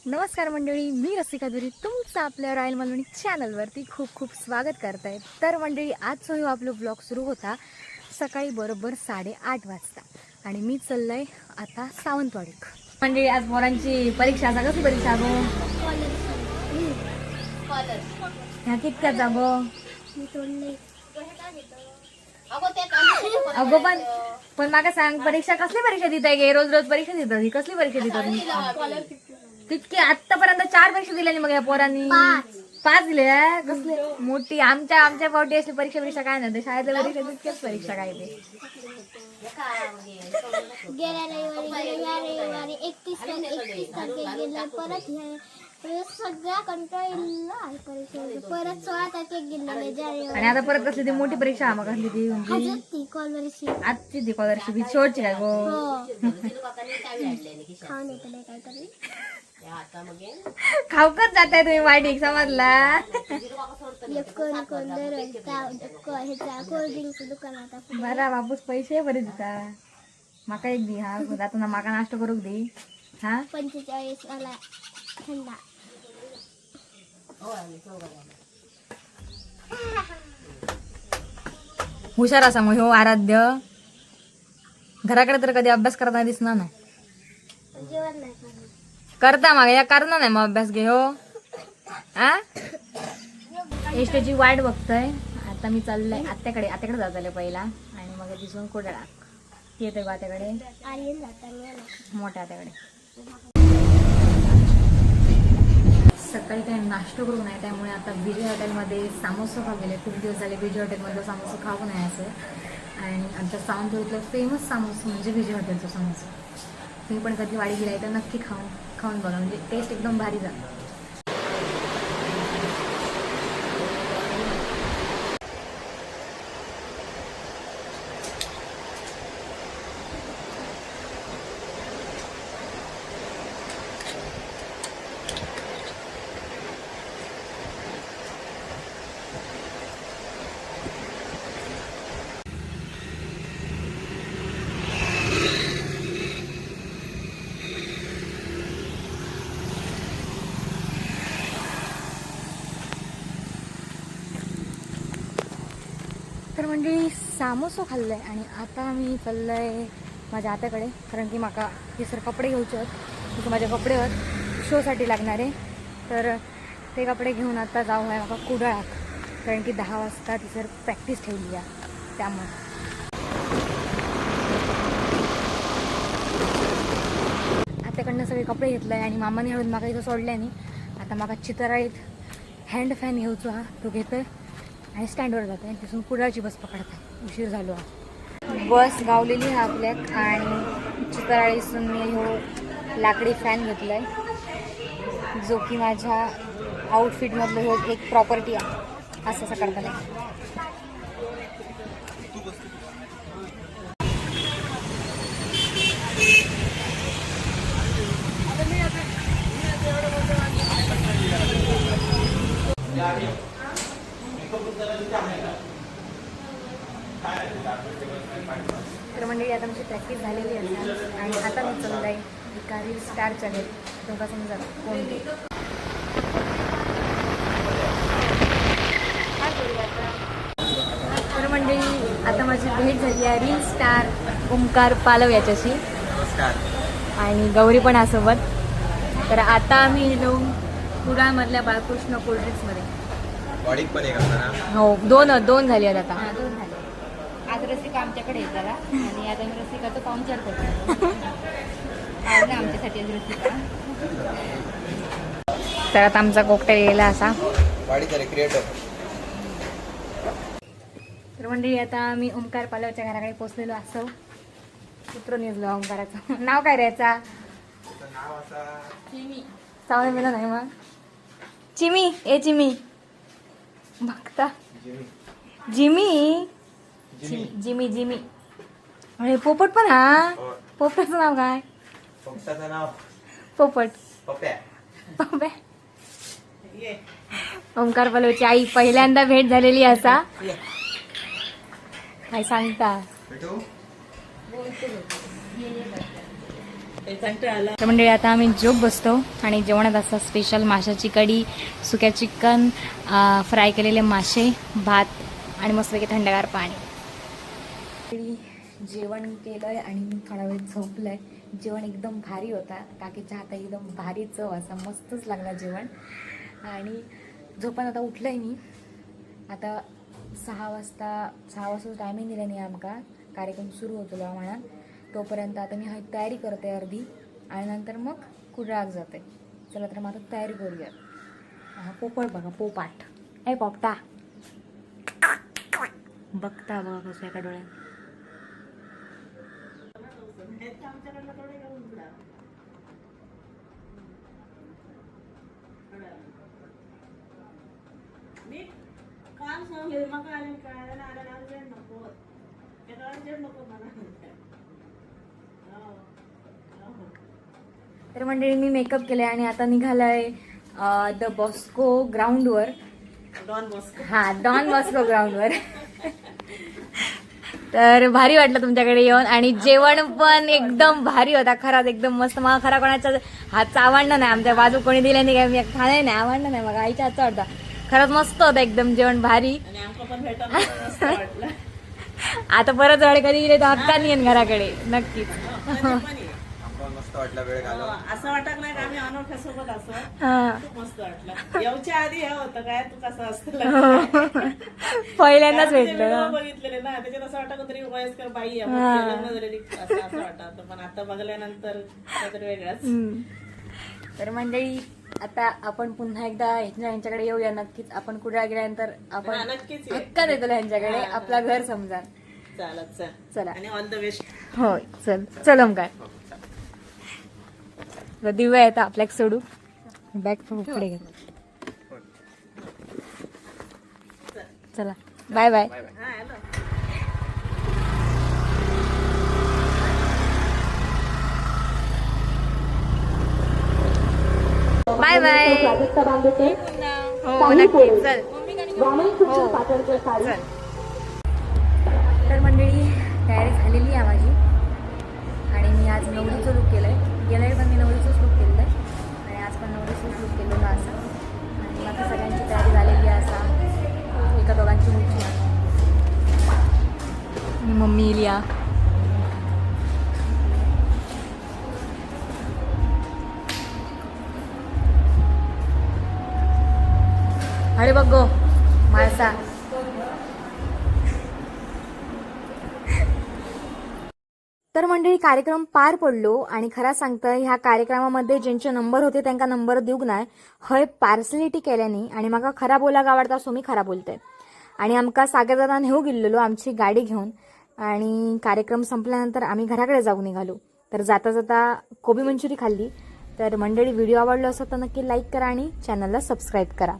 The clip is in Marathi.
नमस्कार मंडळी, मी रसिका दुरी तुमचं आपल्या रॉयल मालवणी चॅनलवरती खूप खूप स्वागत करत आहे. तर मंडळी, आजचा हा आपला ब्लॉग सुरू होता सकाळी बरोबर 8:30 वाजता आणि मी चाललंय आता सावंतवाडीत. मंडळी, आज पोरांची परीक्षा असा कसली परीक्षा गो? ह्या कितक्यात जा गो? अगो पण माका सांग, परीक्षा कसली परीक्षा देताय गे? रोज रोज परीक्षा देतात, ही कसली परीक्षा देतात? तितकी आतापर्यंत 4 परीक्षा दिल्या मग या पोरांनी 5 दिल्या. कसले मोठी आमच्या पावटी असली परीक्षा काय नाही, शाळेतल्या परीक्षा तितक्याच परीक्षा काय ते. गेल्या रविवारी 31 तारखेला गेला, परत सगळ्या कंटाळला आहे परीक्षा, परत 16 तारखेला गेलेले आणि आता परत कसली ती मोठी परीक्षा मग कसली ती स्कॉलरशिप. आजची ती स्कॉलरशिप शेवटची काय गो? खाऊकच जाताय तुम्ही वाईट समजला. बरा बापूस पैसे बरे देता. माका एक दी हा, जाताना माका नाश्ता करूक दे हा. 45 आला थंडा. हुशार असा मग हो आराध्य. घराकडे तर कधी अभ्यास करताना दिसणार नाही. जेवण नाही करता मग या करणार नाही मग अभ्यास घे हो. हा, एसटीची वाट बघतोय. आता मी चाललंय आत्याकडे जातले पहिला आणि मग दिसून कोड्याला येतोय आत्याकडे, मोठ्या आत्याकडे. सकाळी काही नाश्ता करू नये, त्यामुळे आता विजय हॉटेलमध्ये समोसा खाऊ गेले. खूप दिवस झाले विजय हॉटेलमध्ये समोसा खाऊ नये असं. आणि आमच्या सावंतवाडीतलं फेमस समोसा म्हणजे विजय हॉटेलचा समोसा. तुम्ही पण कधी वाडी गेलाय तर नक्की खाऊन बघा, म्हणजे टेस्ट एकदम भारी जातं. तर म्हणजे सामोसो खाल्लंय आणि आता मी चाललंय माझ्या आत्याकडे, कारण की माका तिसर कपडे घ्यायचे आहेत. तिथं माझे कपडे आहेत शोसाठी लागणारे, तर ते कपडे घेऊन आता जाऊ आहे माका कुडाळात, कारण की 10 वाजता तिसर प्रॅक्टिस ठेवली आहे. त्यामुळे आत्याकडनं सगळे कपडे घेतले आणि मामाने हळून माका इथं सोडले. आणि आता माका चितराळीत हँड फॅन घ्यायचो हा, तो घेतोय आणि स्टँडवर जातो आणि तिथून कुडाळची बस पकडतो. उशीर झालो हा. बस गावलेली आहे आपल्याक आणि चितराळीसून मी हो लाकडी फॅन घेतलाय, जो की माझ्या आउटफिटमधलं हो एक प्रॉपर्टी आहे असं करताना. तर म्हणजे आता आमची प्रॅक्टिस झालेली आहे आणि आता मी चाललं आहे एका रील स्टारच्या घरी. तुमका समजा कोणती तर म्हणजे आता माझी भेट झाली आहे रील स्टार ओमकार पालव याच्याशी आणि गौरी पण आहे. तर आता आम्ही गेलो कुडाळमधल्या बाळकृष्ण कोल्ड्रिंक्समध्ये. हो, दोन झाली आहेत आता. आज रसिका आमच्याकडे येताला आणि आता मी रसिकाचं पाहुणचार करतो. आज ना आमच्यासाठी आज रसिका. तर आता आमचा कोकटेल गेला असा. तर म्हणजे आता मी ओमकार पालवच्या घराकडे पोचलेलो असं. पुत्र निजलो ओमकाराचं. नाव काय राहायचा? सावळे मेला नाही मग चिमी. चिमी बघता जिमी. जिमी अरे पोपट पण हा. पोपटाचं नाव काय? पोपट. पप्या. ओमकार पालवची आई पहिल्यांदा भेट झालेली असा. काय सांगता? तर मंडळी आता आम्ही जेवून बसतो आणि जेवणात असं स्पेशल माशाची कढी, सुक्या चिकन, फ्राय केलेले मासे, भात आणि मस्तपैकी थंडगार पाणी. जेवण केलंय आणि मी थोडा वेळ झोपलंय. जेवण एकदम भारी होता. काकीच्या हातात एकदम भारी चव, असा मस्तच लागला जेवण. आणि झोपून आता उठलंय मी. आता 6 वाजता टायमिंग दिला नाही आमका, कार्यक्रम सुरू होतो म्हणा. तोपर्यंत आता मी तयारी करते अर्धी आणि नंतर मग कुडाळाक जाते. चला तर मग आता तयारी करूया. हा पोपट बघा, पोपाट ए पोपटा बघता बघा कसं एका डोळ्यात. तर मंडळी मी मेकअप केलाय आणि आता निघालाय द बॉस्को ग्राउंडवर. डॉन बॉस्को ग्राउंडवर. तर भारी वाटलं तुमच्याकडे येऊन आणि जेवण पण एकदम भारी होता. खराच एकदम मस्त. मला खरा कोणाचा हातचा आवडला नाही. आमच्या बाजू कोणी दिल्या नाही, काय मी खाणे नाही आवडलं नाही. मग आईच्या हातचा आवडता. खरंच मस्त होता एकदम जेवण भारी. आता परत वेळ कधी गेले तर हक्काने येईन घराकडे नक्कीच. मस्त वाटला वेळ घालवून. असं वाटत नाही का आम्ही अनोख्या सोबत असं. खूप मस्त वाटलं. येऊच्या आधी हे होतं काय तू कसं असतं पहिल्यांदाच भेटलं बघितलेले ना, त्याच्यात असं वाटत तरी वयस्कर बाई आहे, लग्न झालेली असं वाटत. पण आता बघल्यानंतर काहीतरी वेगळाच. तर मंडळी आता आपण पुन्हा एकदा यांच्याकडे येऊया नक्कीच. आपण कुडाळ गेल्यानंतर आपण नक्कीच हक्का देतो यांच्याकडे. आपला घर समजा. चालत चला आणि ऑल द बेस्ट. होय चल काय दिव्या येतं आपल्याक सोडू. बॅग पुढे घे. चला बाय बाय. Bye bye. हो नक्की चल. हो चल. तर मंडळी तयारी झालेली आहे माझी आणि मी आज नवरीचं लुक केलंय. गेल्या वेळी पण मी नवरीचंच लुक केलेलं आहे आणि आज पण नवरीचंच लुक केलेलं असं. आणि आता सगळ्यांची तयारी झालेली आहे. असा एका दोघांची मुलगी मम्मी इलिया. अरे बघ गो माळसा. तर मंडळी कार्यक्रम पार पडलो आणि खरा सांगतं ह्या कार्यक्रमामध्ये ज्यांचे नंबर होते त्यांना नंबर देऊक नाही. हय पार्सलिटी केल्याने आणि म्हाका खरा बोलाक आवडता सो मी खरा बोलते. आणि आमका सागरदादा नेऊ गेलेलो आमची गाडी घेऊन आणि कार्यक्रम संपल्यानंतर आम्ही घराकडे जाऊ निघालो. तर जाता जाता कोबी मंचुरी खाल्ली. तर मंडळी व्हिडिओ आवडला असेल तर नक्की लाईक करा आणि चॅनलला सबस्क्राईब करा.